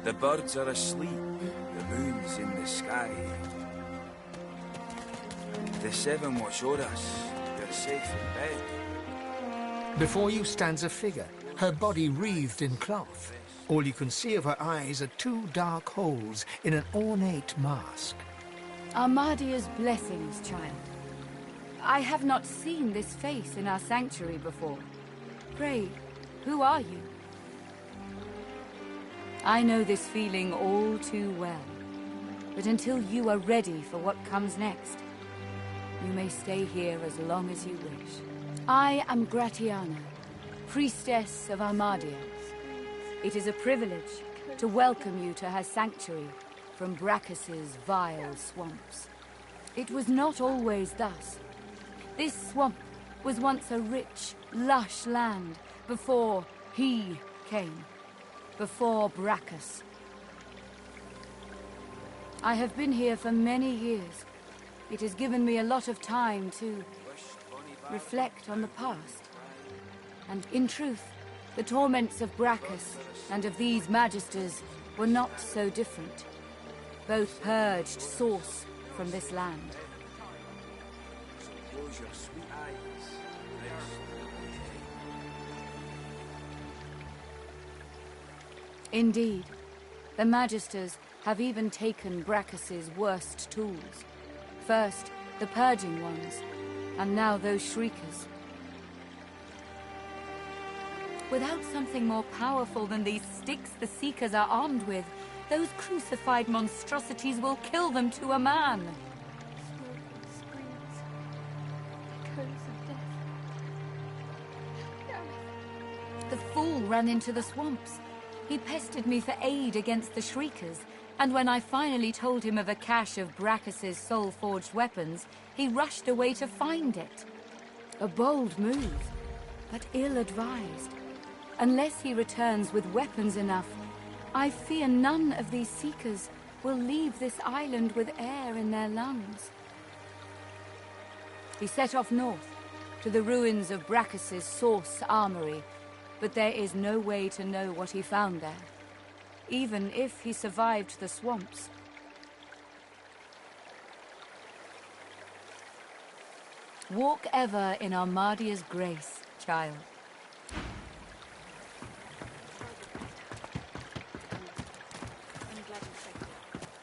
The birds are asleep, the moon's in the sky. The seven watch o'er us, they're safe in bed. Before you stands a figure, her body wreathed in cloth. All you can see of her eyes are two dark holes in an ornate mask. Armadia's blessings, child. I have not seen this face in our sanctuary before. Pray, who are you? I know this feeling all too well. But until you are ready for what comes next, you may stay here as long as you wish. I am Gratiana, priestess of Armadia. It is a privilege to welcome you to her sanctuary from Brachus's vile swamps. It was not always thus. This swamp was once a rich, lush land before he came, before Brachus. I have been here for many years. It has given me a lot of time to reflect on the past. And in truth, the torments of Brachus and of these magisters were not so different. Both purged source from this land. Close your sweet eyes, rest. Indeed, the magisters have even taken Brachus's worst tools. First, the purging ones, and now those shriekers. Without something more powerful than these sticks the Seekers are armed with, those crucified monstrosities will kill them to a man. Smoke and screams. Echoes of death. The fool ran into the swamps. He pestered me for aid against the shriekers, and when I finally told him of a cache of Brachus's soul-forged weapons, he rushed away to find it. A bold move, but ill-advised. Unless he returns with weapons enough, I fear none of these Seekers will leave this island with air in their lungs. He set off north, to the ruins of Brachus's source armory, but there is no way to know what he found there, even if he survived the swamps. Walk ever in Armadia's grace, child.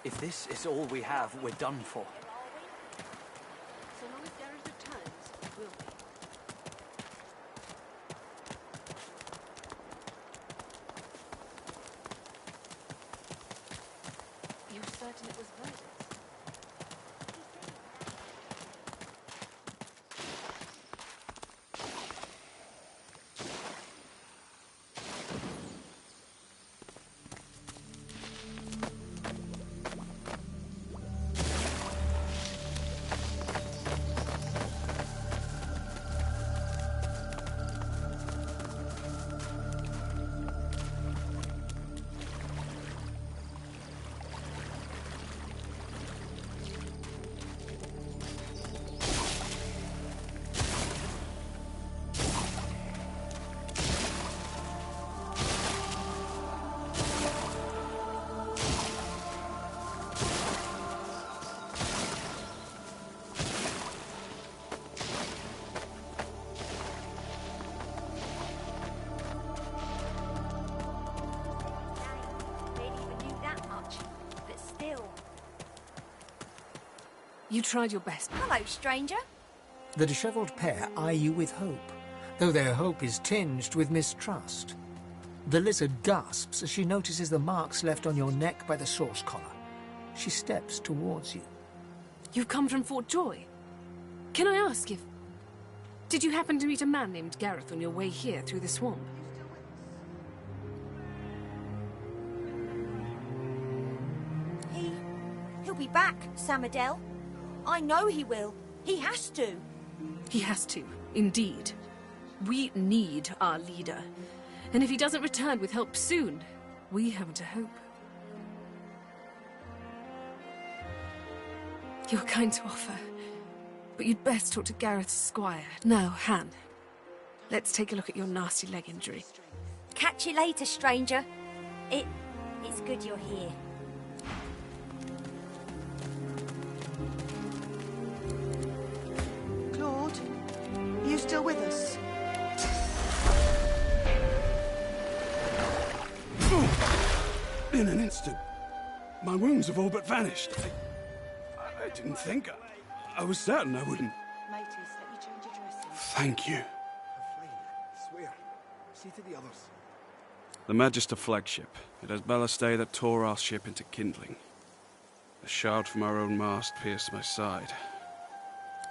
If this is all we have, we're done for. So long as Gareth returns, we'll be. You're certain it was Virtus? You tried your best. Hello, stranger. The dishevelled pair eye you with hope, though their hope is tinged with mistrust. The lizard gasps as she notices the marks left on your neck by the source collar. She steps towards you. You've come from Fort Joy. Can I ask if... Did you happen to meet a man named Gareth on your way here through the swamp? He'll be back, Samadel. I know he will. He has to. He has to, indeed. We need our leader. And if he doesn't return with help soon, we haven't a hope. You're kind to offer, but you'd best talk to Gareth's squire. Now, Han, let's take a look at your nasty leg injury. Catch you later, stranger. It's good you're here. Claude, are you still with us? In an instant, my wounds have all but vanished. I didn't think. I was certain I wouldn't. Mateys, let you change your dressing. Thank you. Swear. See to the others. The Magister flagship. It has ballast that tore our ship into kindling. A shard from our own mast pierced my side.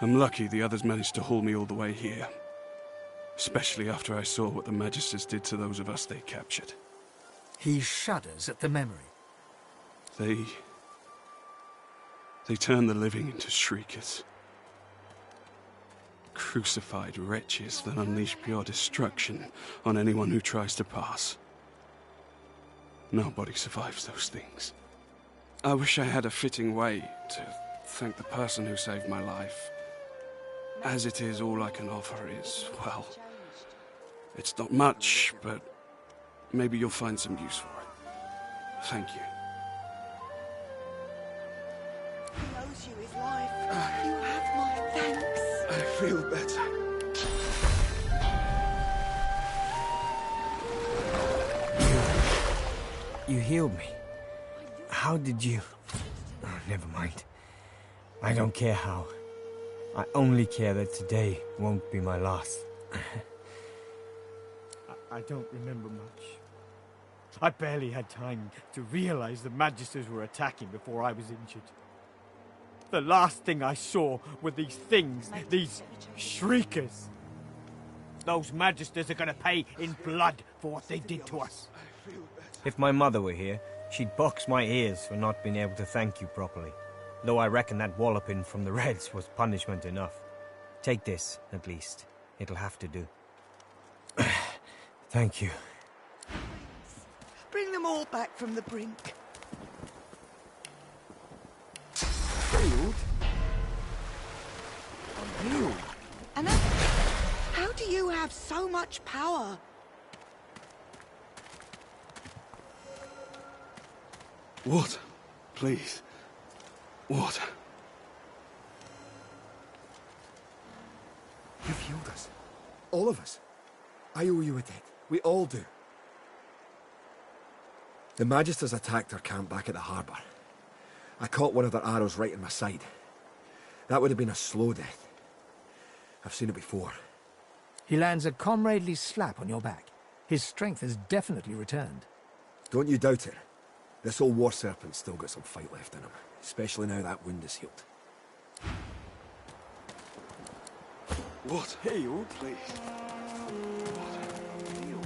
I'm lucky the others managed to haul me all the way here. Especially after I saw what the Magisters did to those of us they captured. He shudders at the memory. They turn the living into shriekers. Crucified wretches that unleash pure destruction on anyone who tries to pass. Nobody survives those things. I wish I had a fitting way to thank the person who saved my life. As it is, all I can offer is, well, it's not much, but maybe you'll find some use for it. Thank you. He owes you his life. You have my thanks. I feel better. You healed me. How did you... Oh, never mind. I don't care how. I only care that today won't be my last. I don't remember much. I barely had time to realize the Magisters were attacking before I was injured. The last thing I saw were these things, these shriekers. Those Magisters are gonna pay in blood for what they did to us. If my mother were here, she'd box my ears for not being able to thank you properly. Though I reckon that walloping from the Reds was punishment enough. Take this, at least. It'll have to do. Thank you. Bring them all back from the brink. Healed? I'm healed. Anna, how do you have so much power? Water, please. Water. You've healed us. All of us. I owe you a debt. We all do. The Magisters attacked our camp back at the harbour. I caught one of their arrows right in my side. That would have been a slow death. I've seen it before. He lands a comradely slap on your back. His strength has definitely returned. Don't you doubt it. This old war serpent's still got some fight left in him, especially now that wound is healed. Water. Healed? Please. Water. Heal.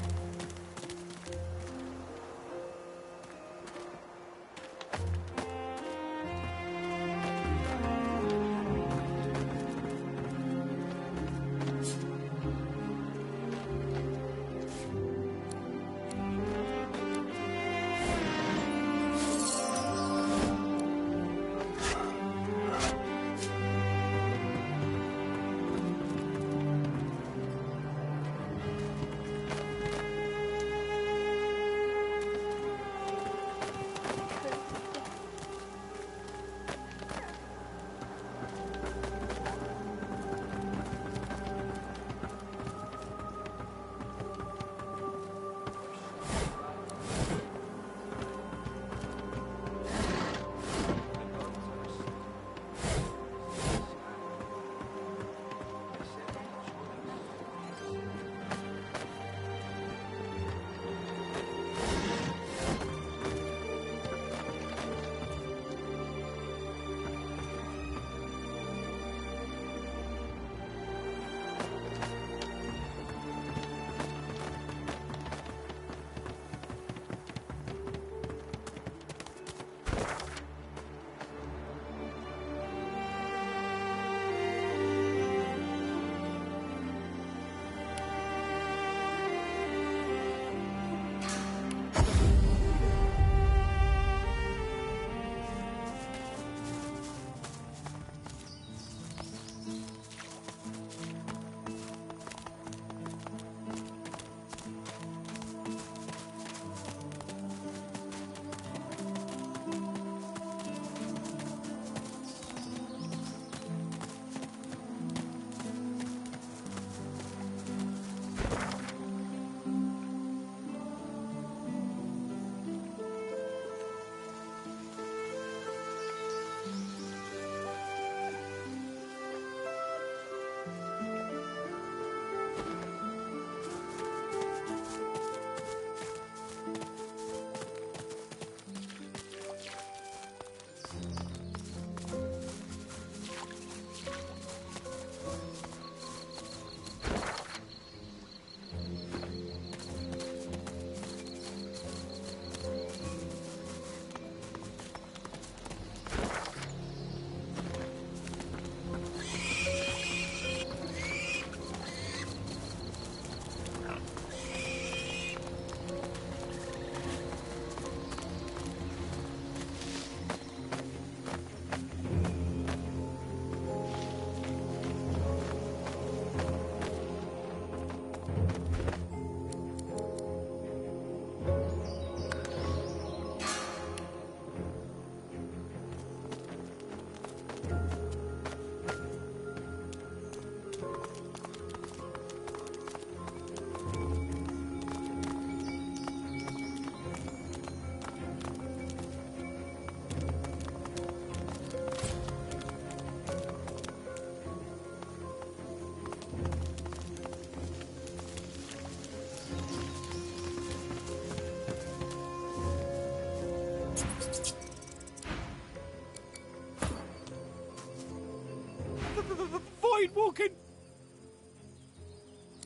walking.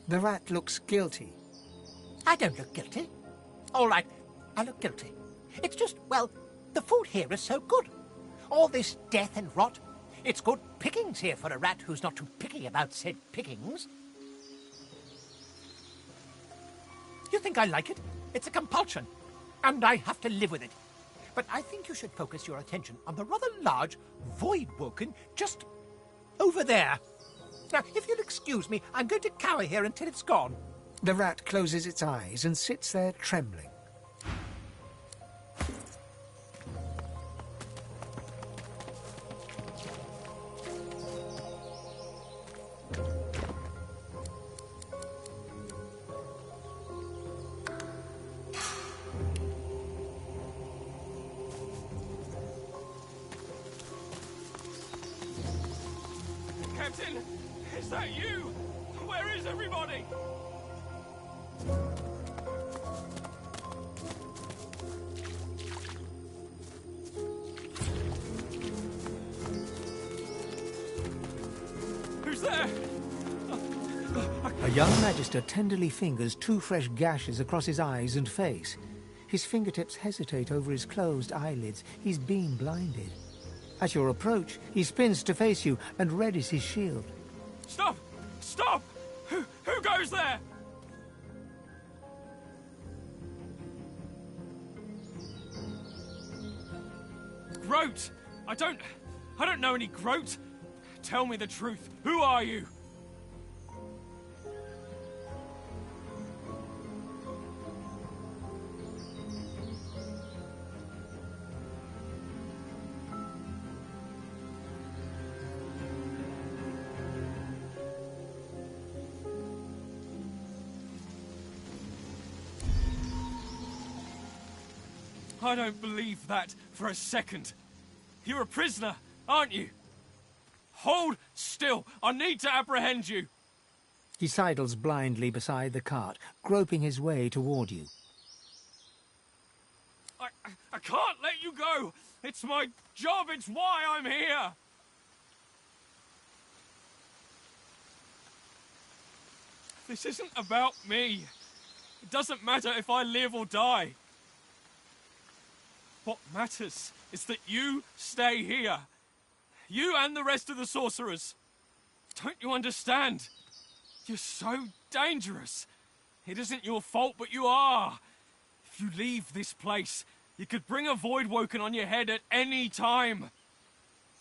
The rat looks guilty. I don't look guilty. All right, I look guilty. It's just, well, the food here is so good. All this death and rot. It's good pickings here for a rat who's not too picky about said pickings. You think I like it? It's a compulsion, and I have to live with it. But I think you should focus your attention on the rather large void woken just over there. Now, if you'll excuse me, I'm going to cower here until it's gone. The rat closes its eyes and sits there trembling. Captain, is that you? Where is everybody? Who's there? A young magister tenderly fingers 2 fresh gashes across his eyes and face. His fingertips hesitate over his closed eyelids. He's been blinded. At your approach, he spins to face you and readies his shield. Stop! Stop! Who goes there? Groat! I don't know any Groat. Tell me the truth. Who are you? I don't believe that for a second. You're a prisoner, aren't you? Hold still. I need to apprehend you. He sidles blindly beside the cart, groping his way toward you. I can't let you go. It's my job. It's why I'm here. This isn't about me. It doesn't matter if I live or die. What matters is that you stay here. You and the rest of the sorcerers. Don't you understand? You're so dangerous. It isn't your fault, but you are. If you leave this place, you could bring a void woken on your head at any time.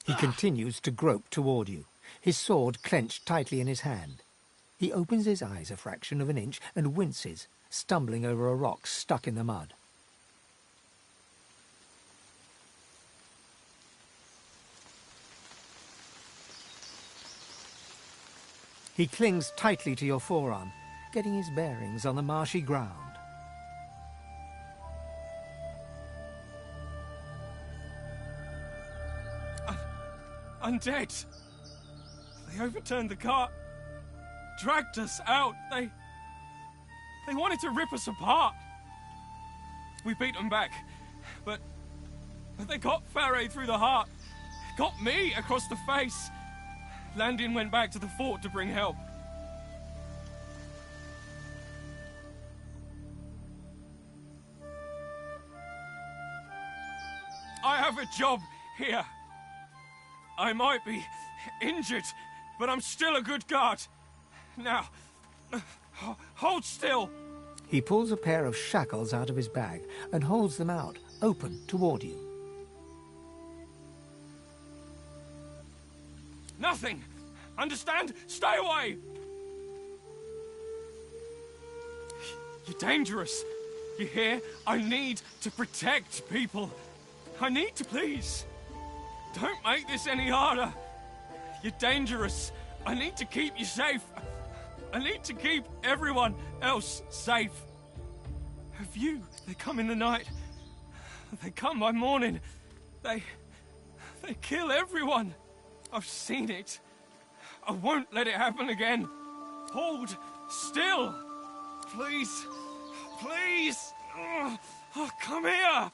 He continues to grope toward you, his sword clenched tightly in his hand. He opens his eyes a fraction of an inch and winces, stumbling over a rock stuck in the mud. He clings tightly to your forearm, getting his bearings on the marshy ground. Undead! They overturned the cart, dragged us out. They wanted to rip us apart. We beat them back, but they got Faray through the heart, got me across the face. Landin went back to the fort to bring help. I have a job here. I might be injured, but I'm still a good guard. Now, hold still. He pulls a pair of shackles out of his bag and holds them out, open toward you. Nothing! Understand? Stay away! You're dangerous. You hear? I need to protect people. I need to, please. Don't make this any harder. You're dangerous. I need to keep you safe. I need to keep everyone else safe. Have you? They come in the night. They come by morning. They kill everyone. I've seen it. I won't let it happen again. Hold still. Please. Please. Oh, come here.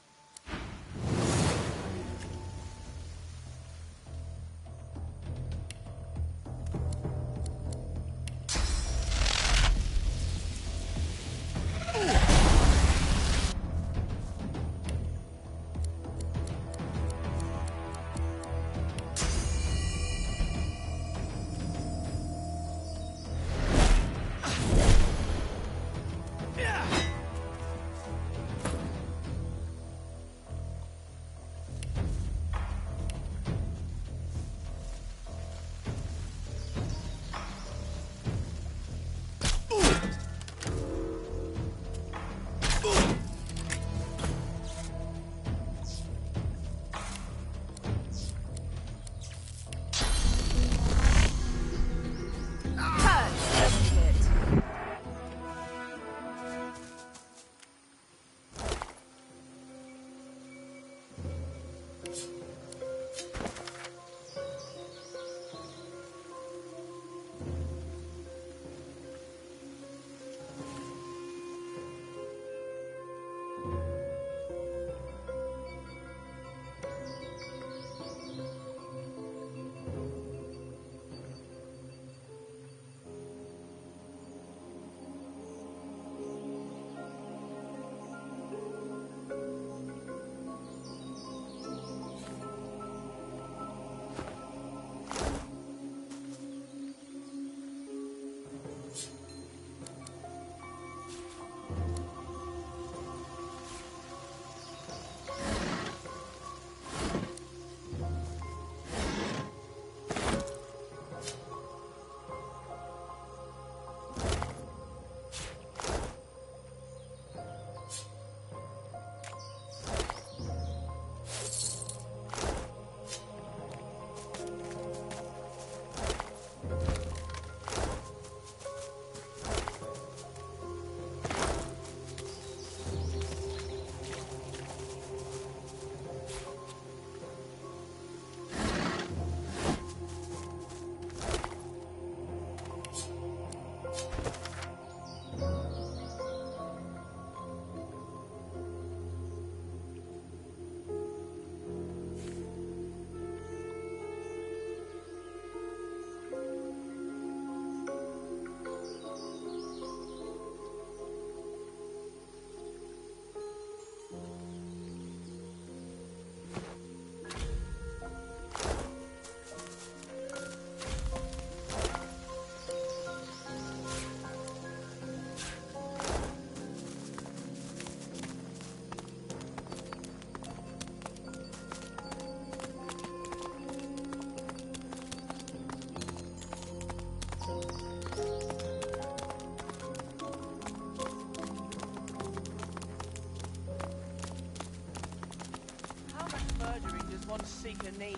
seeker need.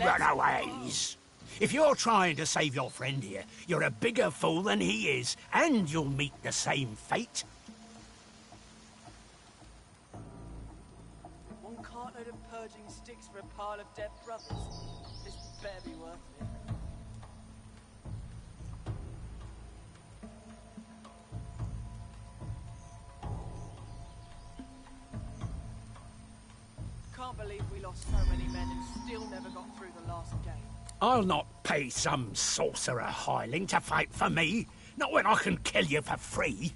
Runaways! If you're trying to save your friend here, you're a bigger fool than he is, and you'll meet the same fate. One cartload of purging sticks for a pile of dead brothers. This better be worth it. Can't believe we lost so many men and still never got through the last gate. I'll not pay some sorcerer hireling to fight for me. Not when I can kill you for free.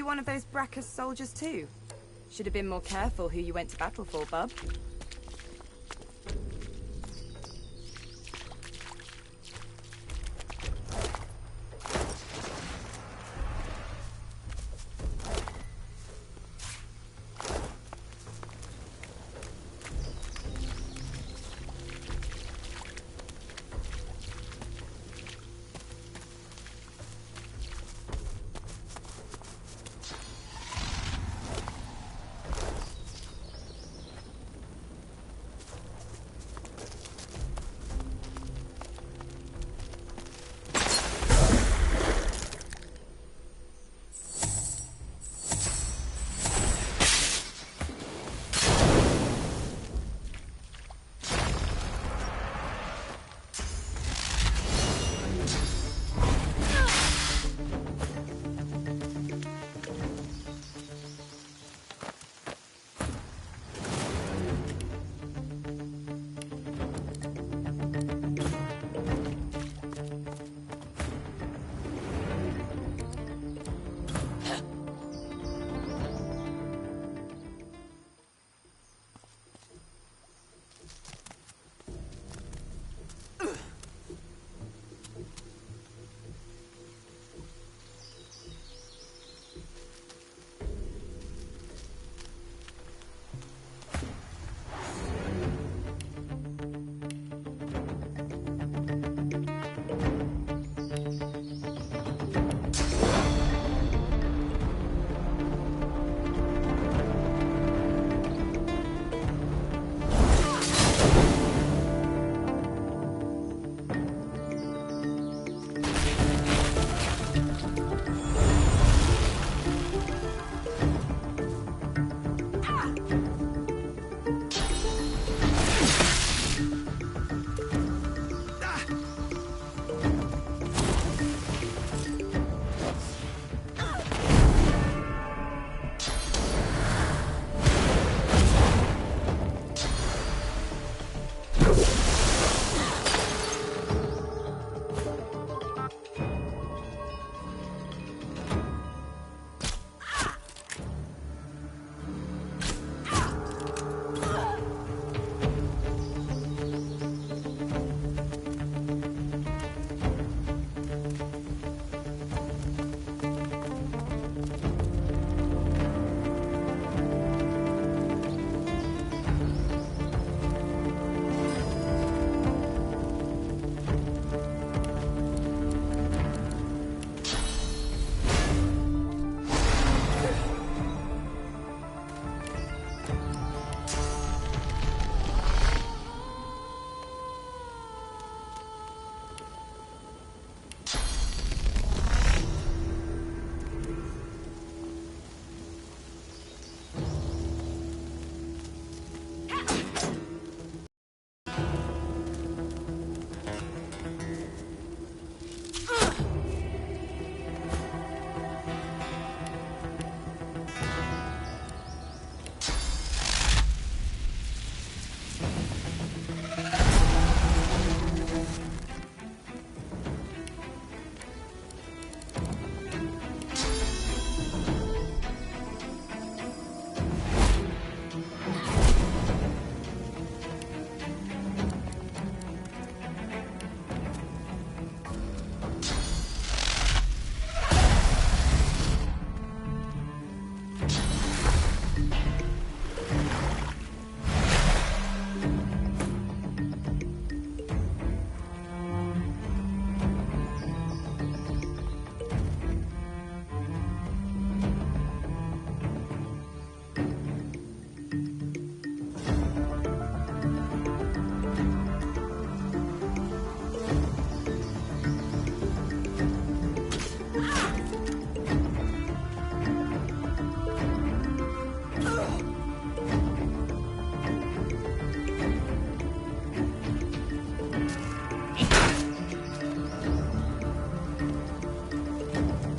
you one of those Bracchus soldiers too? Should have been more careful who you went to battle for, bub.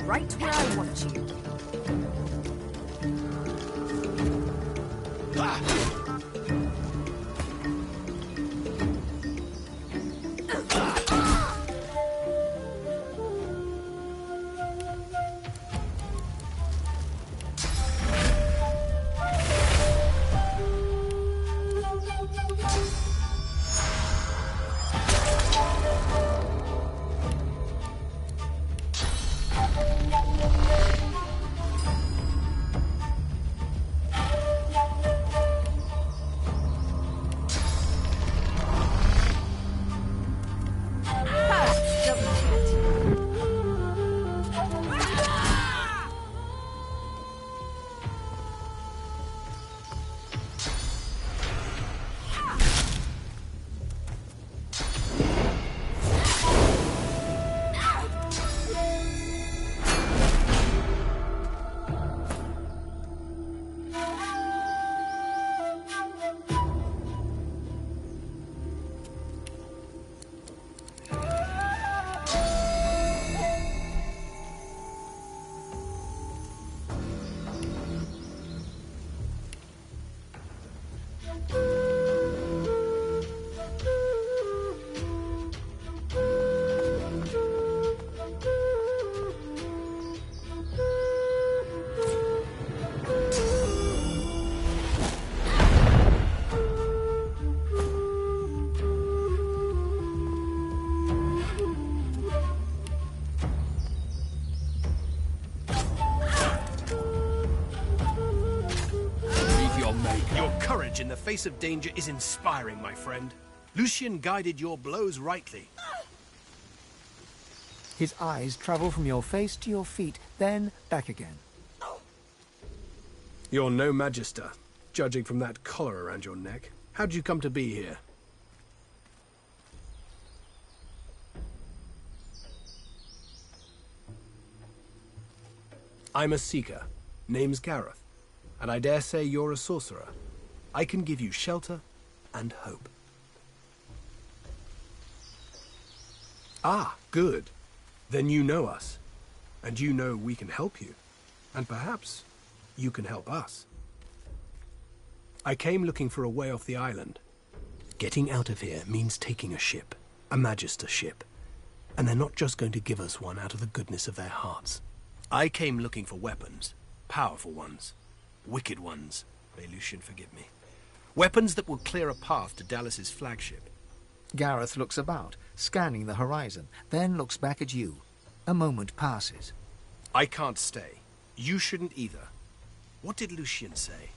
right where I want you. Your courage in the face of danger is inspiring, my friend. Lucian guided your blows rightly. His eyes travel from your face to your feet, then back again. You're no magister, judging from that collar around your neck. How'd you come to be here? I'm a seeker. Name's Gareth. And I dare say you're a sorcerer. I can give you shelter and hope. Ah, good. Then you know us. And you know we can help you. And perhaps you can help us. I came looking for a way off the island. Getting out of here means taking a ship. A magister ship. And they're not just going to give us one out of the goodness of their hearts. I came looking for weapons. Powerful ones. Wicked ones. May Lucian forgive me. Weapons that will clear a path to Dallas's flagship. Gareth looks about, scanning the horizon, then looks back at you. A moment passes. I can't stay. You shouldn't either. What did Lucian say?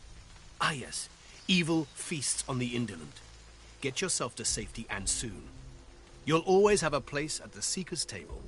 Ah, yes. Evil feasts on the indolent. Get yourself to safety, and soon. You'll always have a place at the Seeker's table.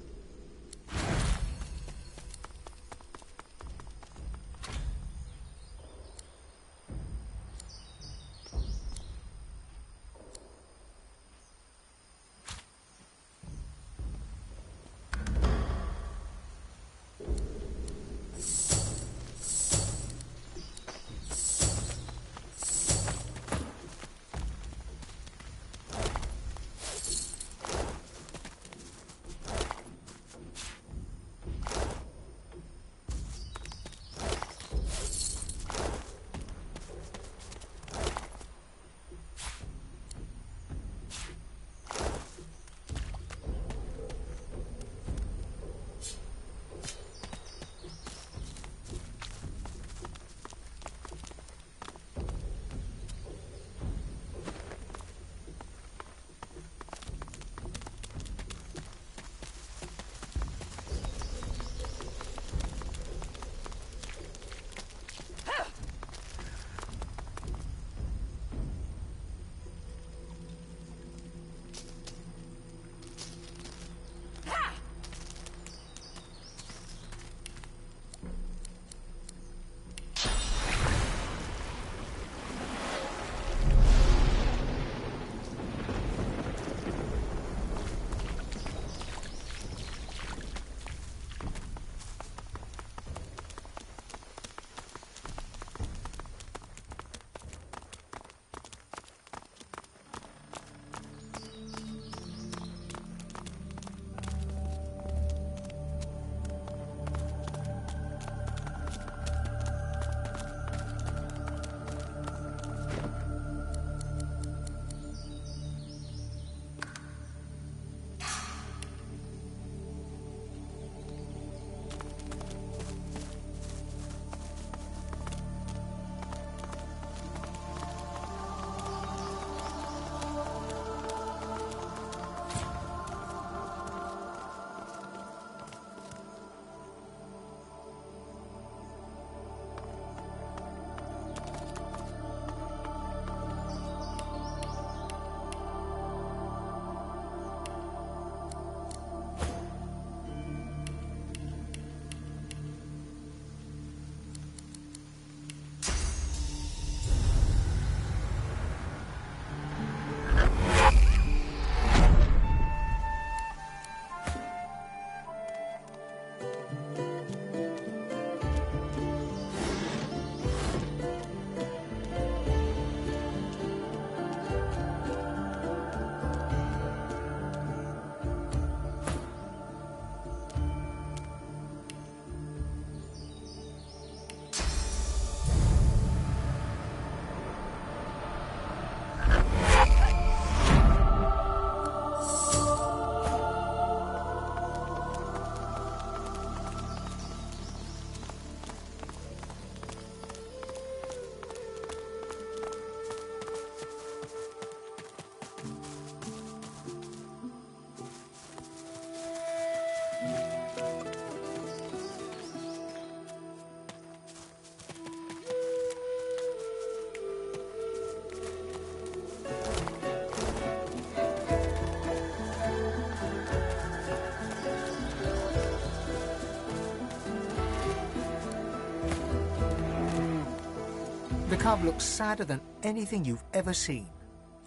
The cub looks sadder than anything you've ever seen.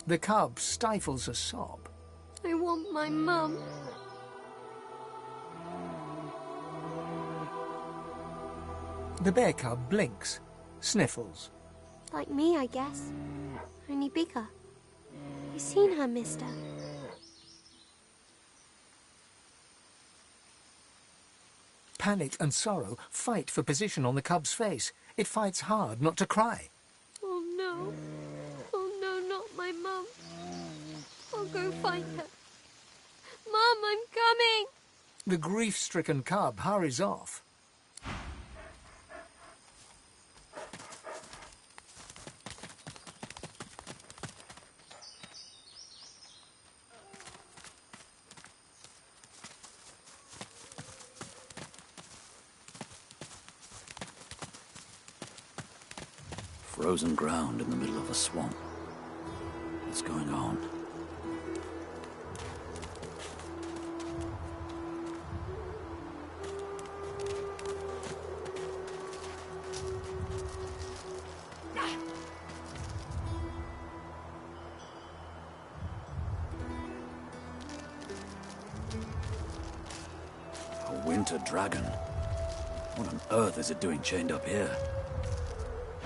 The cub stifles a sob. I want my mum. The bear cub blinks, sniffles. Like me, I guess. Only bigger. You seen her, mister? Panic and sorrow fight for position on the cub's face. It fights hard not to cry. Oh no. Oh no, not my mum. I'll go find her. Mum, I'm coming! The grief-stricken cub hurries off. Frozen ground in the middle of a swamp. What's going on? A winter dragon? What on earth is it doing chained up here?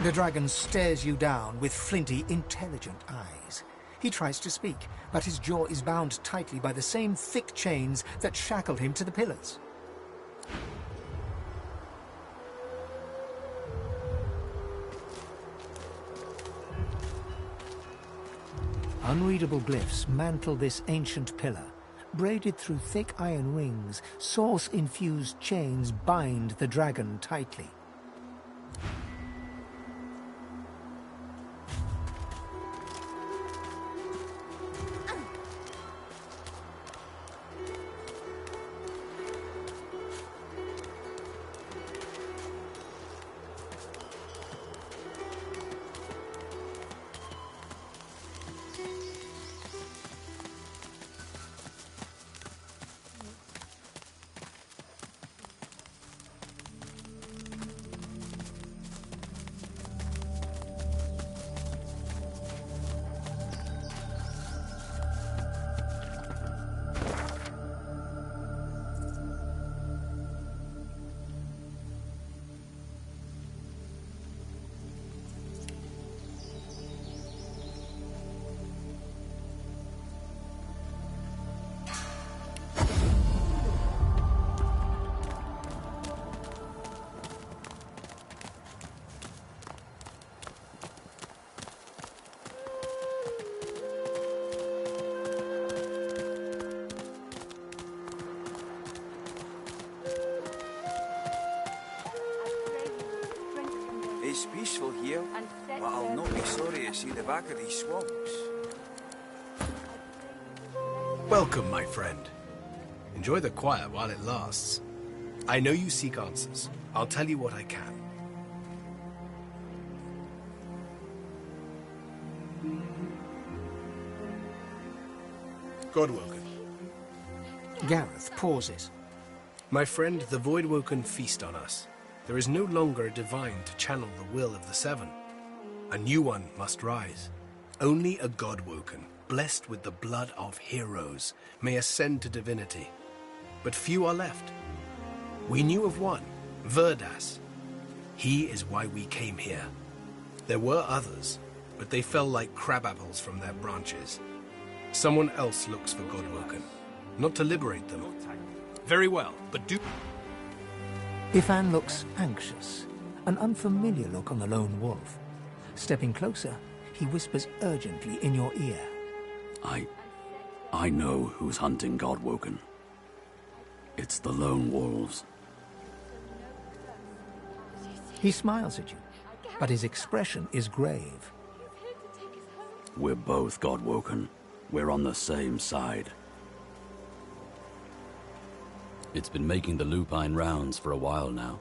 The dragon stares you down with flinty, intelligent eyes. He tries to speak, but his jaw is bound tightly by the same thick chains that shackled him to the pillars. Unreadable glyphs mantle this ancient pillar. Braided through thick iron rings, source-infused chains bind the dragon tightly. It's peaceful here, but I'll not be sorry to see the back of these swamps. Welcome, my friend. Enjoy the quiet while it lasts. I know you seek answers. I'll tell you what I can. Godwoken. Gareth pauses. My friend, the Voidwoken feast on us. There is no longer a divine to channel the will of the Seven. A new one must rise. Only a Godwoken, blessed with the blood of heroes, may ascend to divinity. But few are left. We knew of one, Verdas. He is why we came here. There were others, but they fell like crabapples from their branches. Someone else looks for Godwoken, not to liberate them. Very well, but do... Ifan looks anxious, an unfamiliar look on the lone wolf. Stepping closer, he whispers urgently in your ear. I know who's hunting Godwoken. It's the lone wolves. He smiles at you, but his expression is grave. We're both Godwoken. We're on the same side. It's been making the lupine rounds for a while now.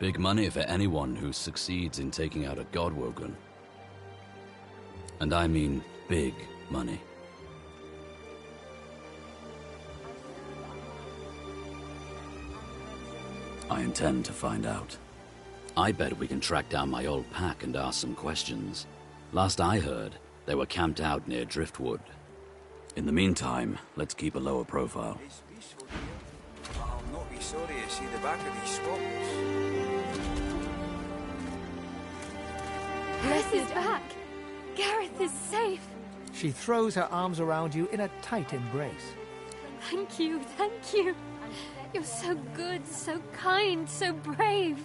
Big money for anyone who succeeds in taking out a Godwoken. And I mean big money. I intend to find out. I bet we can track down my old pack and ask some questions. Last I heard, they were camped out near Driftwood. In the meantime, let's keep a lower profile. It's peaceful here, but I'll not be sorry to see the back of these swamps. Gareth is back. Gareth is safe. She throws her arms around you in a tight embrace. Thank you, thank you. You're so good, so kind, so brave.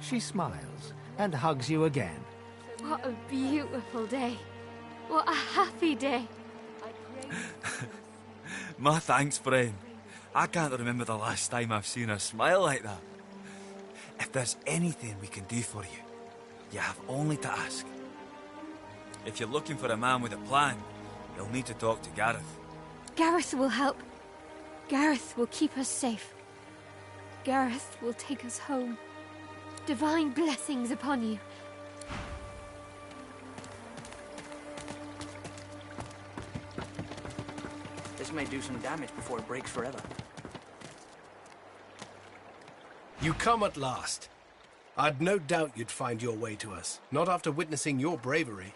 She smiles and hugs you again. What a beautiful day. What a happy day. My thanks, friend. I can't remember the last time I've seen her smile like that. If there's anything we can do for you, you have only to ask. If you're looking for a man with a plan, you'll need to talk to Gareth. Gareth will help. Gareth will keep us safe. Gareth will take us home. Divine blessings upon you. This may do some damage before it breaks forever. You come at last. I'd no doubt you'd find your way to us, not after witnessing your bravery.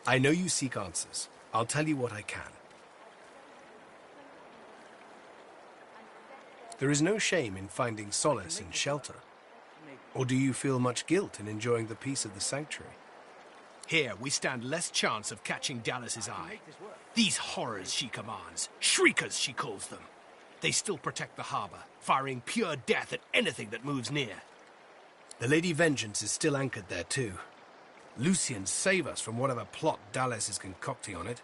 I know you seek answers. I'll tell you what I can. There is no shame in finding solace and shelter. Or do you feel much guilt in enjoying the peace of the sanctuary? Here, we stand less chance of catching Dallas's eye. These horrors she commands, shriekers she calls them. They still protect the harbor, firing pure death at anything that moves near. The Lady Vengeance is still anchored there too. Lucian, save us from whatever plot Dallas is concocting on it.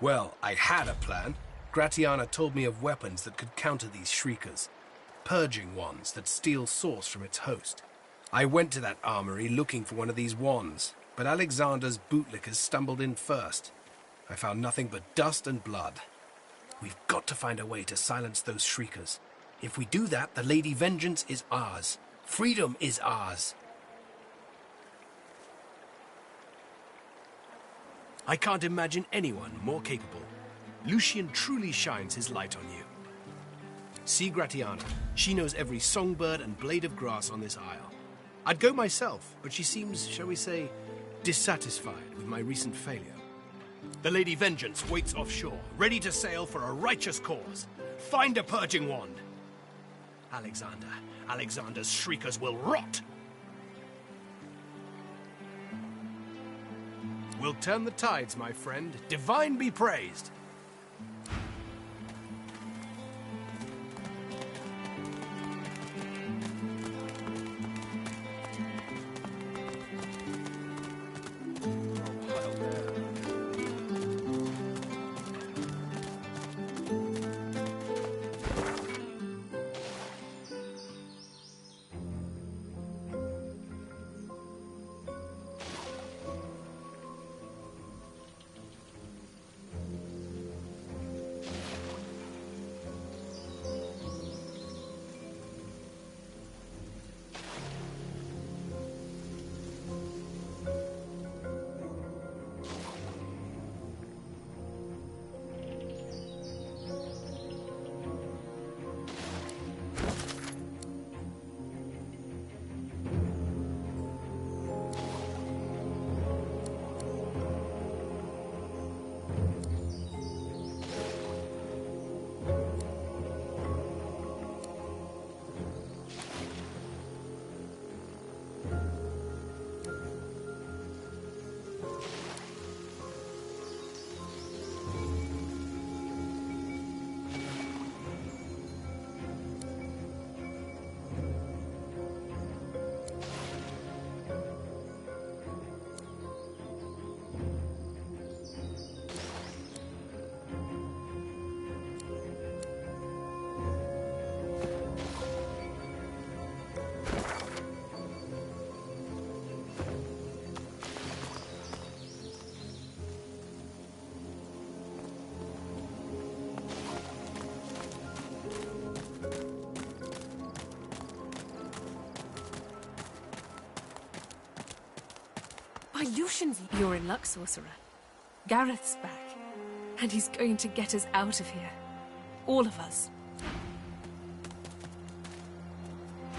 Well, I had a plan. Gratiana told me of weapons that could counter these shriekers. Purging wands that steal source from its host. I went to that armory looking for one of these wands, but Alexander's bootlickers stumbled in first. I found nothing but dust and blood. We've got to find a way to silence those shriekers. If we do that, the Lady Vengeance is ours. Freedom is ours. I can't imagine anyone more capable. Lucian truly shines his light on you. See Gratiana. She knows every songbird and blade of grass on this isle. I'd go myself, but she seems, shall we say, dissatisfied with my recent failure. The Lady Vengeance waits offshore, ready to sail for a righteous cause. Find a purging wand. Alexander's shriekers will rot. We'll turn the tides, my friend. Divine be praised. By Lucian's, you're in luck, sorcerer. Gareth's back, and he's going to get us out of here. All of us.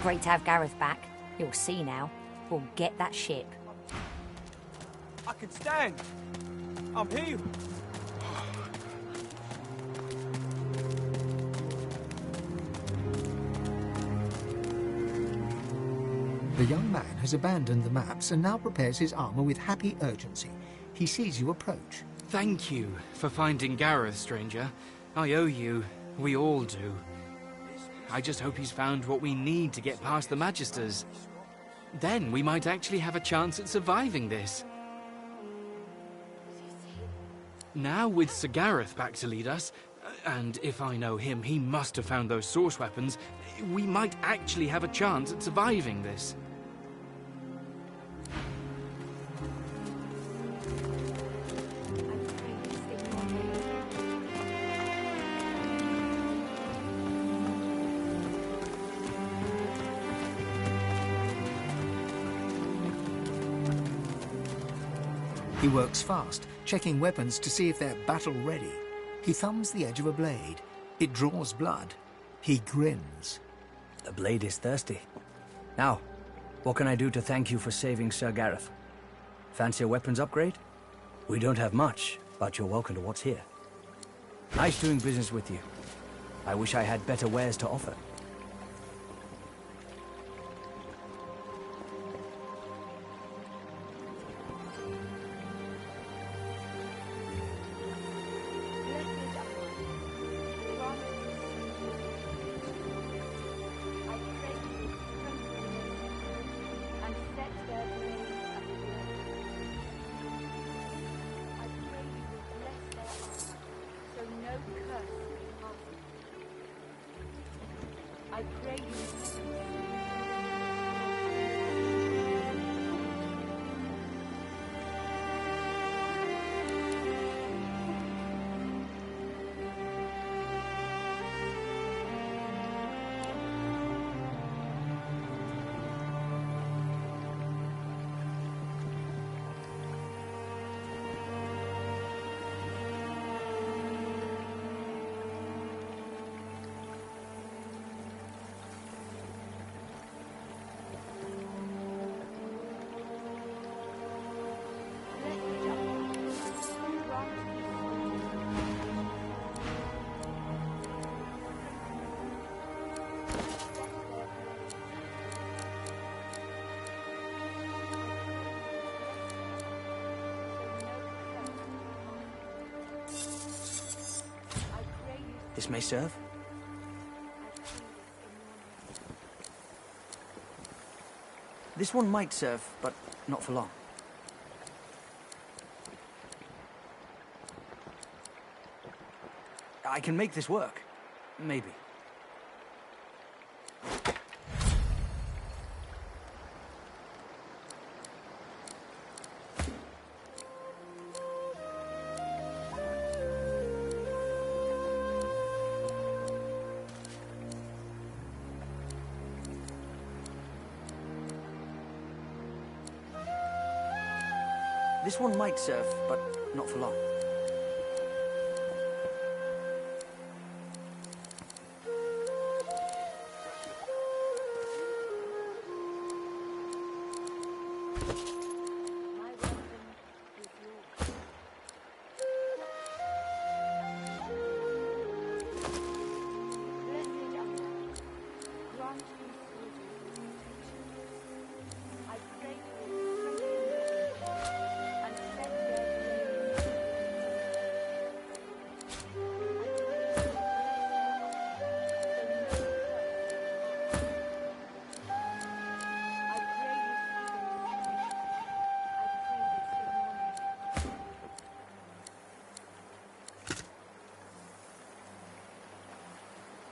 great to have Gareth back. You'll see now. We'll get that ship. I can stand. I'm healed. The young man has abandoned the maps and now prepares his armor with happy urgency. He sees you approach. Thank you for finding Gareth, stranger. I owe you. We all do. I just hope he's found what we need to get past the Magisters. Then we might actually have a chance at surviving this. Now with Sir Gareth back to lead us, and if I know him, he must have found those source weapons, we might actually have a chance at surviving this. He works fast, checking weapons to see if they're battle-ready. He thumbs the edge of a blade. It draws blood. He grins. The blade is thirsty. Now, what can I do to thank you for saving Sir Gareth? Fancy a weapons upgrade? We don't have much, but you're welcome to what's here. Nice doing business with you. I wish I had better wares to offer. I pray you. This may serve. This one might serve, but not for long. I can make this work. Maybe. This one might serve, but not for long.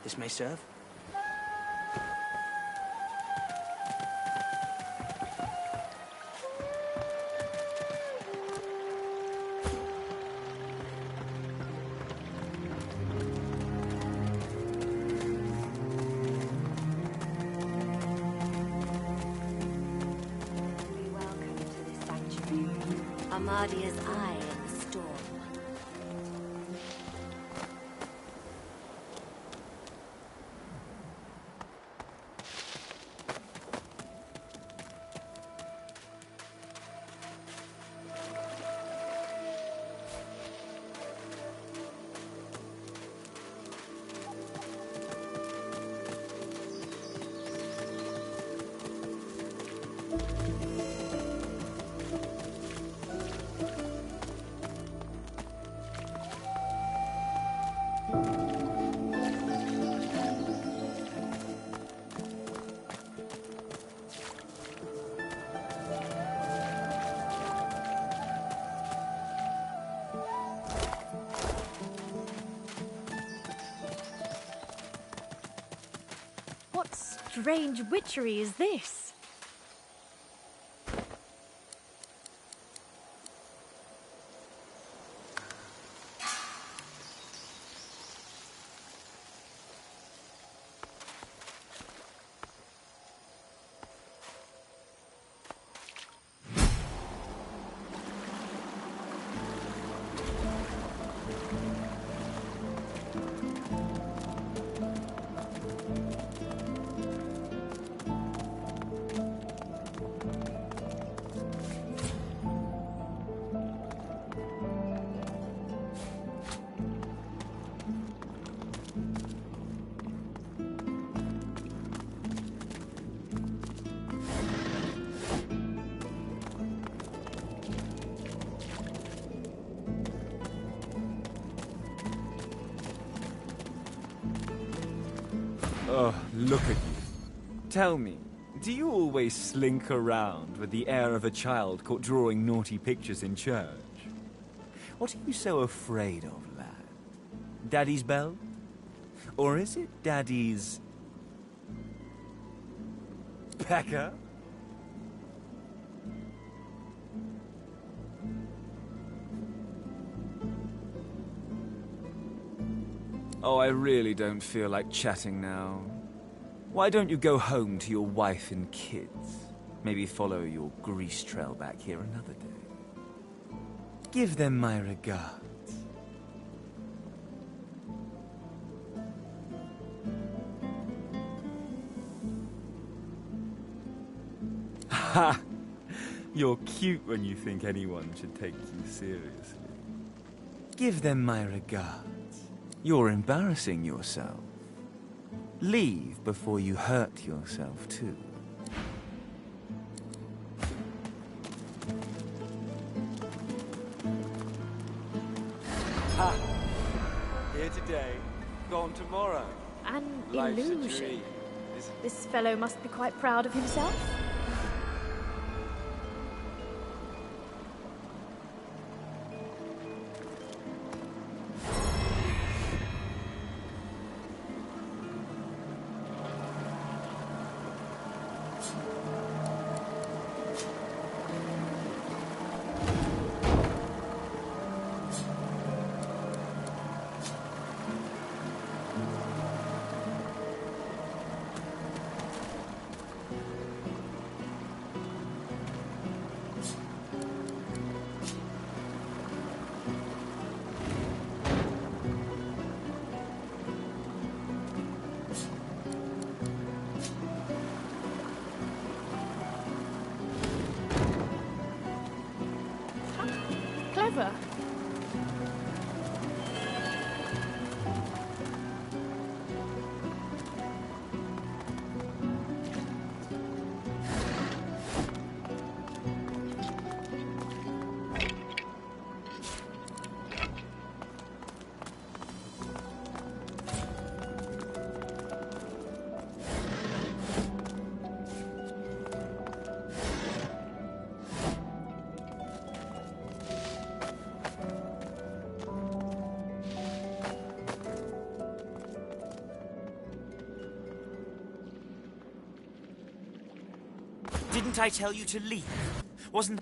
This may serve. Welcome to the sanctuary. Amadia's eye in the storm. What strange witchery is this? Oh, look at you. Tell me, do you always slink around with the air of a child caught drawing naughty pictures in church? What are you so afraid of, lad? Daddy's bell? Or is it Daddy's... pecker? Oh, I really don't feel like chatting now. Why don't you go home to your wife and kids? Maybe follow your grease trail back here another day. Give them my regards. Ha! You're cute when you think anyone should take you seriously. Give them my regards. You're embarrassing yourself. Leave before you hurt yourself, too. Ha! Here today, gone tomorrow. An Life's a illusion. dream. This fellow must be quite proud of himself. Clever. Didn't I tell you to leave? Wasn't...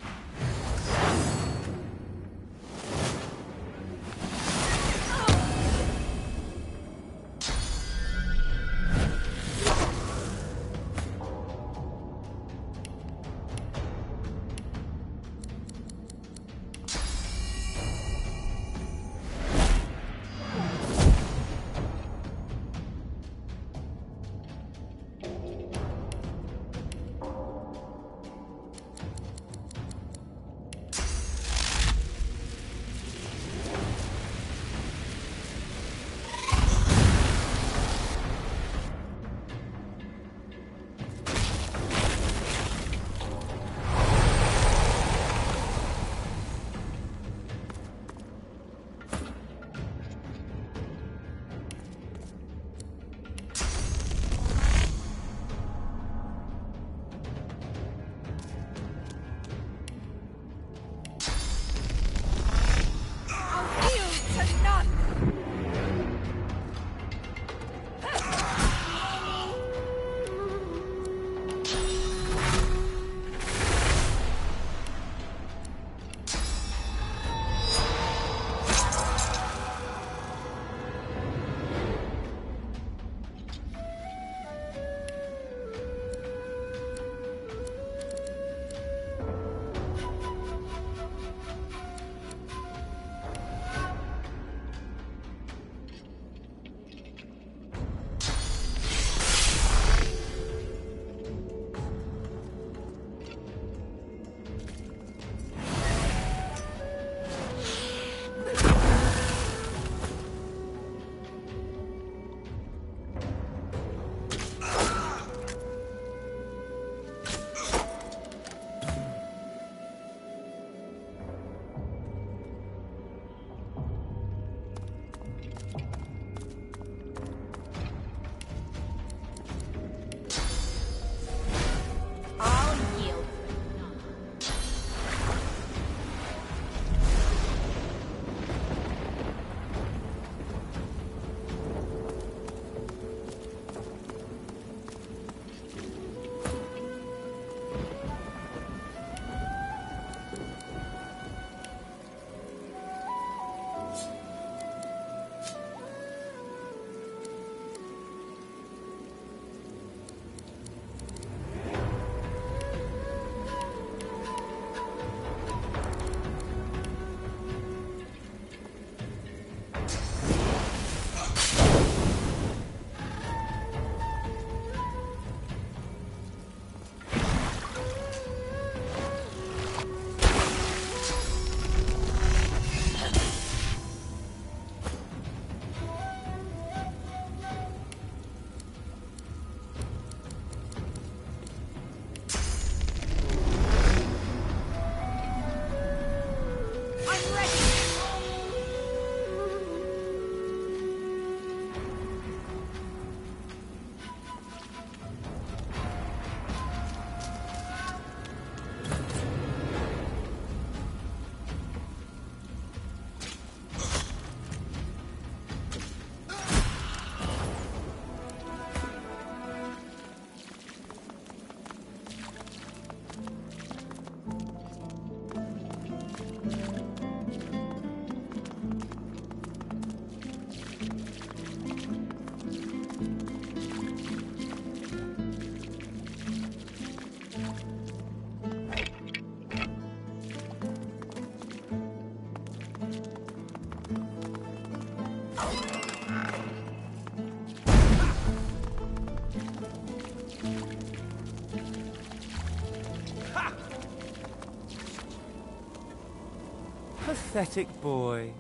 pathetic boy.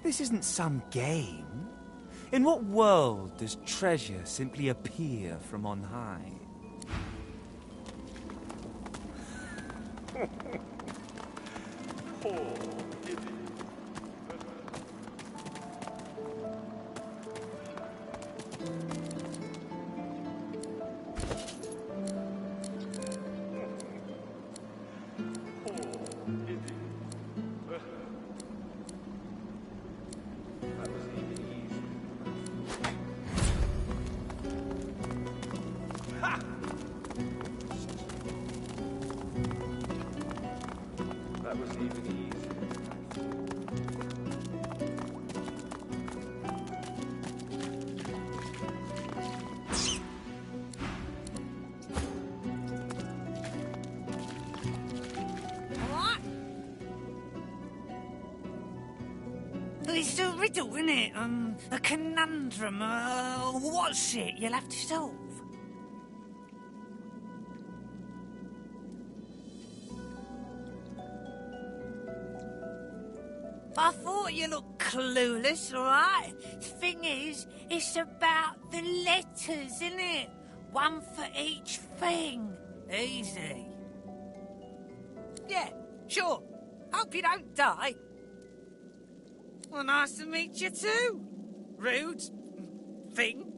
This isn't some game. In what world does treasure simply appear from on high? That was even easy. What? It's a riddle, isn't it? A conundrum. What's it you'll have to solve? I thought you looked clueless, all right? Thing is, it's about the letters, isn't it? One for each thing. Easy. Yeah, sure. Hope you don't die. Well, nice to meet you too. Rude thing.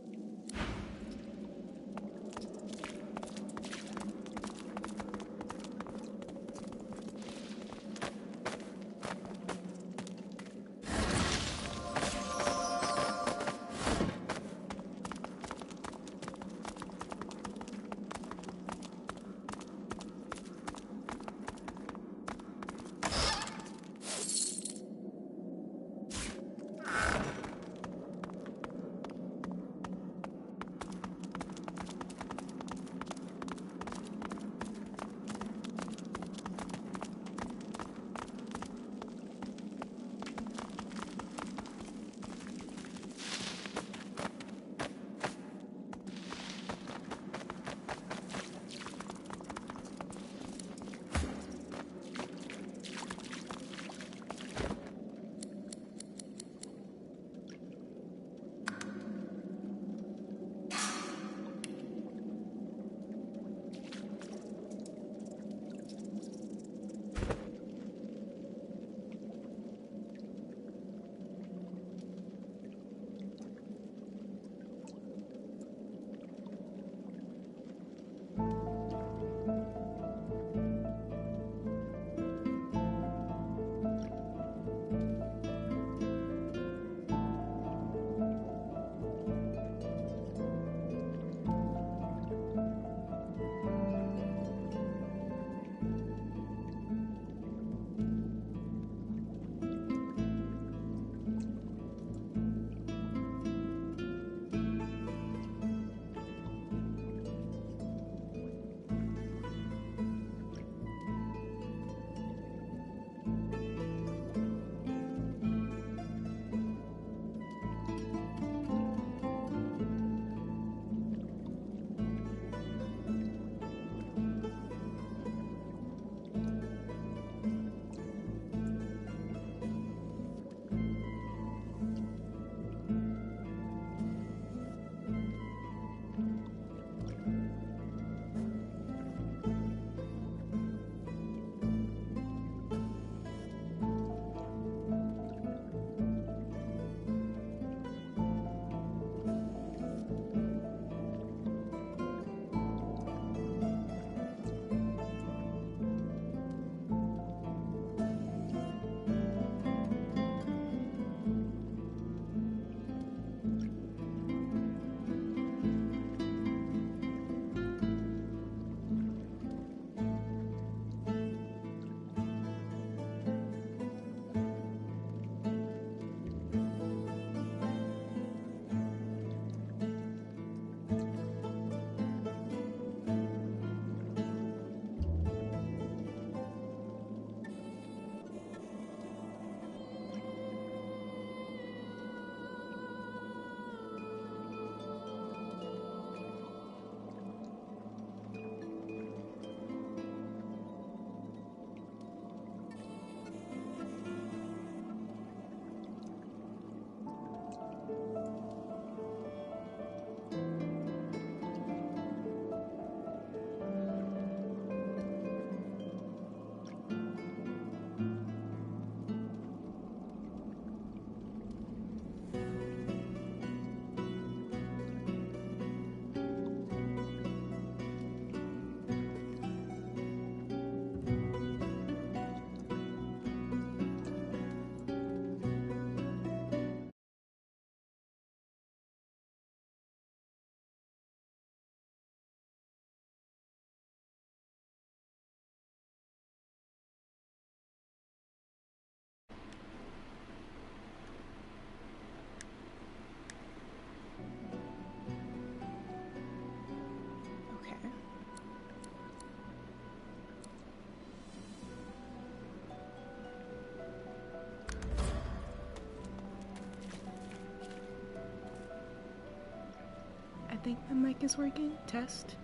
think my mic is working. Test.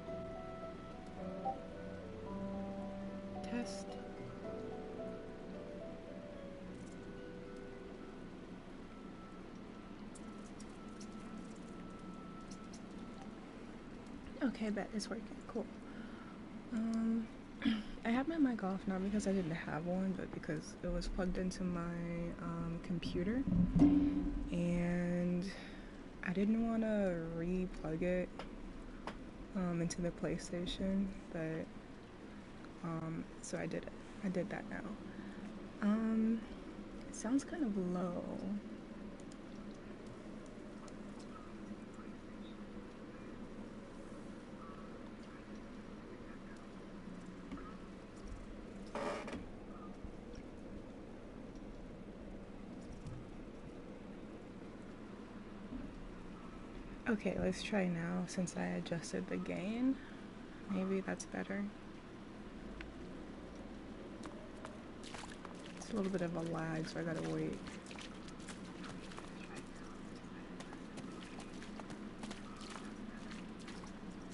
Test. Okay, bet it's working. Cool. I have my mic off not because I didn't have one, but because it was plugged into my computer, and I didn't want to re-plug it into the PlayStation, but so I did it. I did that now. It sounds kind of low. Okay, let's try now since I adjusted the gain. Maybe that's better. It's a little bit of a lag, so I gotta wait.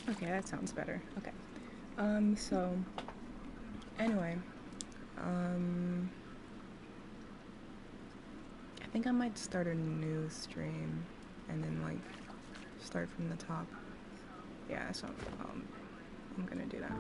Okay, that sounds better. Okay. So anyway, I think I might start a new stream and then like start from the top. Yeah, so I'm gonna do that.